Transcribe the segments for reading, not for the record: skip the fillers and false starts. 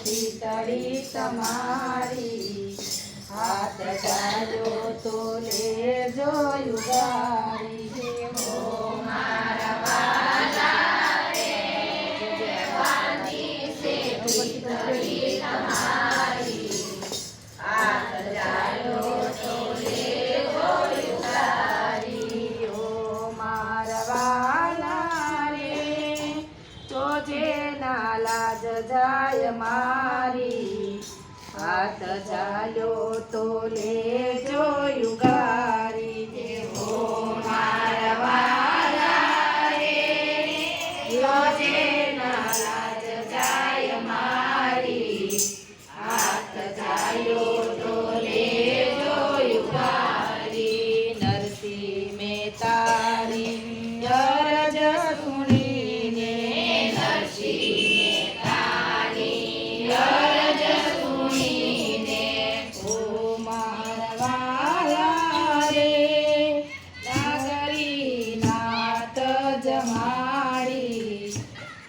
શીતળી તમારી હાથ ચાલ્યો તો લેજો યુગારી હો મારા વાલા રે જવાની છે શીતળી તમારી હાથ ચાલ્યો તો લેજો યુગારી હો મારા વાલા રે ચોજે ના લાજ જાય મારી હાથ ચાલ્યો તો લેજો યુગારી હો મારા વાલા રે યોજે ના લાજ જાય મારી હાથ ચાલ્યો તો લેજો યુગારી નરસિંહ મહેતાની અરજ સુણીને નરસિંહ મહેતાની અરજ સુણીને ઓ મારા વાલા રે નાગરી નાથ જમાડી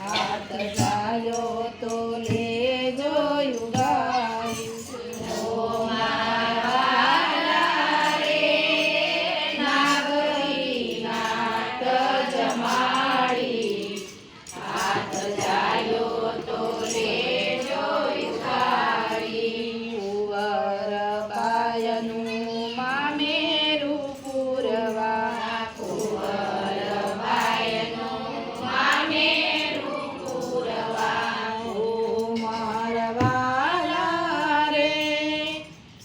હાથ ચાલ્યો તો લેજો યુગારી ઓ મારા વાલા રે નાગરી નાથ જમાડી હાથ ચાલ્યો તો લેજો યુગારી કુંવર બાયનું મામેરું પૂરવા કુંવર બાયનું મામેરું પૂરવા ઓ મારા વાલા રે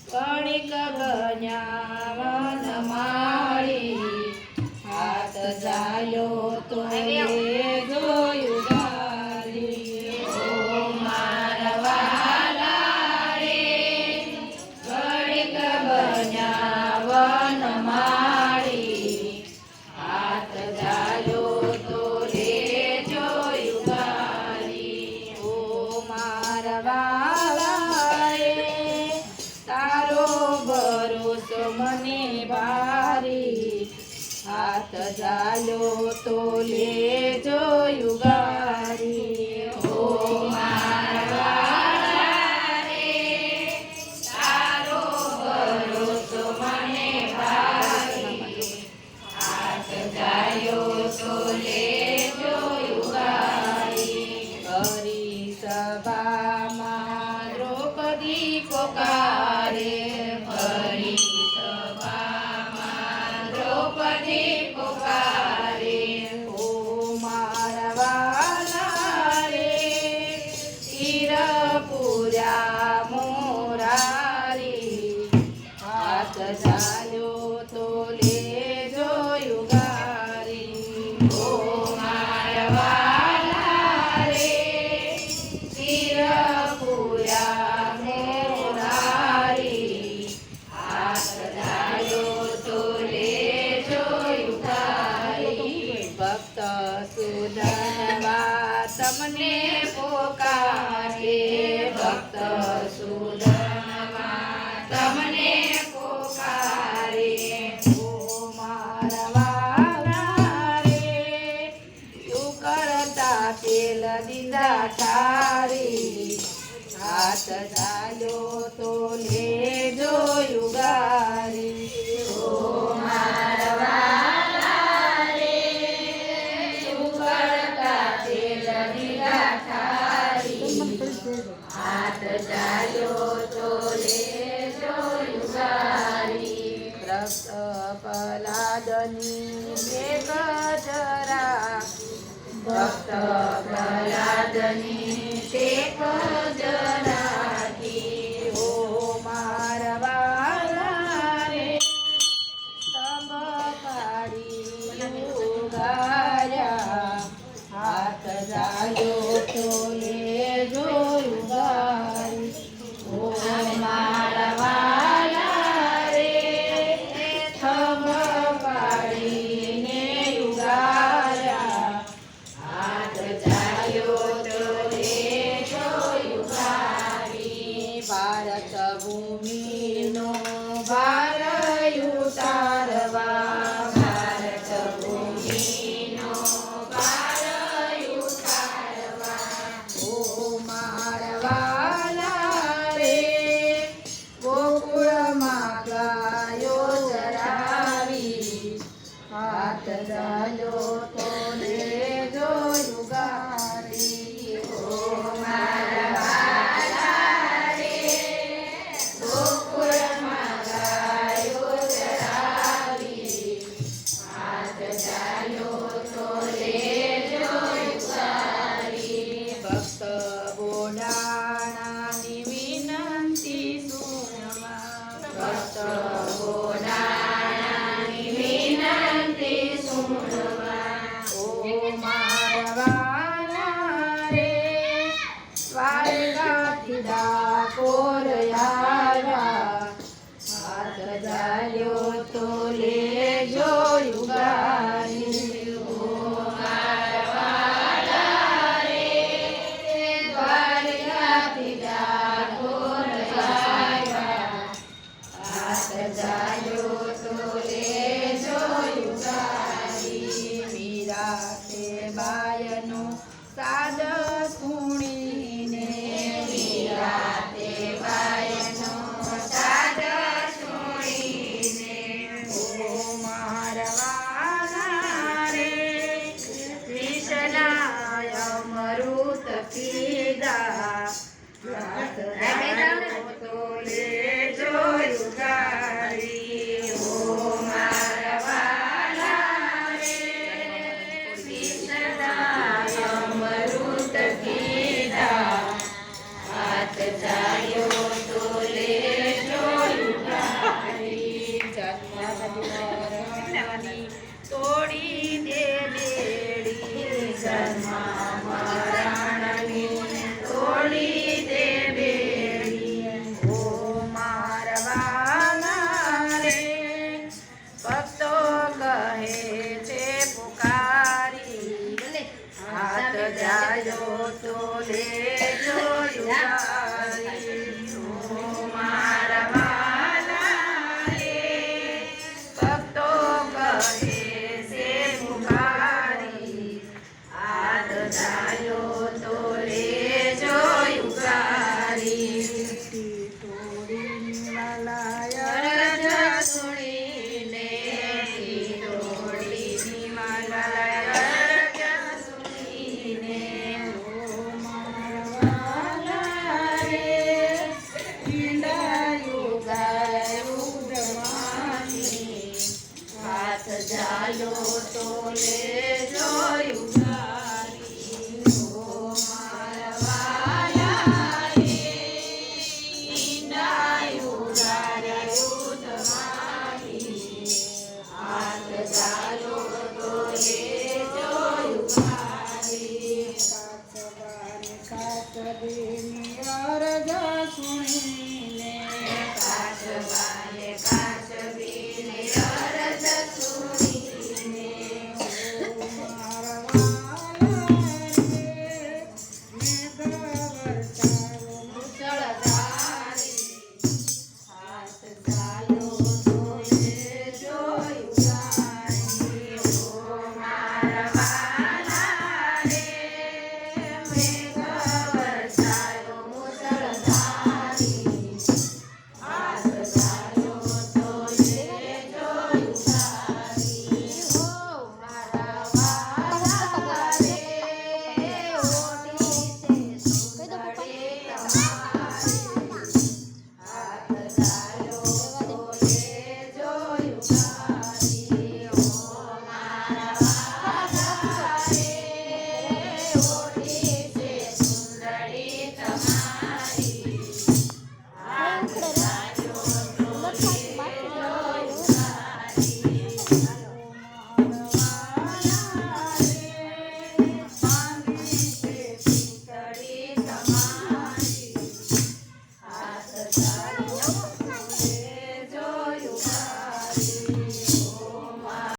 કણિક ગણ્યા વન માળી હાથ ચાલ્યો તો લેજો યુગારી ઓ મારા વાલા રે કણિક ગણ્યા વન માળી હાથ ચાલ્યો તો લેજો યુગારી ઓ મારા વાલા રે તારો ભરોસો મને ભારી હાથ ચાલ્યો તો લેજો યુગારી ઓ મારા વાલા રે તારો ભરોસો મને ભારી હાથ ચાલ્યો તો લેજો યુગારી હરી સભામાં દ્રૌપદી પોકારે હરી સભામાં દ્રૌપદી પોકારે ઓ મારા વાલા રે તીરપુરા મોરારી હાથ ચાલ્યો તો લેજો યુગારી ઓ મારા વાલા રે તીરપુરા મોરારી હાથ ચાલ્યો તો લેજો યુગારી ભક્ત સુધનવા તમને પોકારે ભક્ત સુધનવા તમને પોકારે ઓ મારા વાલા રે તું કરતા તેલ દીધા ઠારી હાથ ચાલ્યો તો લેજો યુગારી ઓ મારા વાલા રે તું કરતા તેલ દીધા ઠારી હાથ ચાલ્યો તો લેજો યુગારી રક્ત પ્રહલાદની એક જરા ભક્ત પ્રહલાદની એક જરાથી હો મારા વાલા રે સ્તંભ કાઢી ઉગાર્યા હાથ ચાલ્યો તો લેજો યુગારી ઓ મારા વાલા રે સ્તંભ કાઢીને યુગાર્યા હાથ ચાલ્યો તો લેજો યુગારી ભક્ત બોડાણાની વિનંતી સુણવા ભક્ત બોડાણાની વિનંતી સુણવા ઓ મારવાના રે દ્વારકાથી ડાકોર આવ્યા હાથ ધાર્યો તો લેજો યુગારી બાયનું સાદ સુણીને વિરાતે બાયનું સાદ સુણીને ઓ મારવાના રે કૃષ્ણાય અમૃત પીધા તો લેજો યુગારી ઓ તોડી દે બેડી જન્મા મરણની તોડી દે બેડી ઓ મારવાના રે ભક્તો કહે છે પુકારી હાથ જાયો તો લેજો યુગારી ઓ મારવાના રે ભક્તો કહે છે પુકારી હાથ જાયો તો લેજો યુગારી તોડીને વાલા અરજ સુણીને તોડીની વાલા અરજ સુણીને ઓ મારવાના રે ઈંડા યુગાયું ધમાની હાથ જાયો તો લેજો યુગારી ઓ મારવાના રે ઈંડા યુગાયું ધમાની હાથ જાયો તો લેજો યુગારી કાચબાની અરજ સુણીને કાચબાએ કાચબીની અરજ સુણીને ઓ મારવાના રે મેઘ મુસળધારી હાથ જાયો તો લેજો યુગારી ઓ મારવાના રે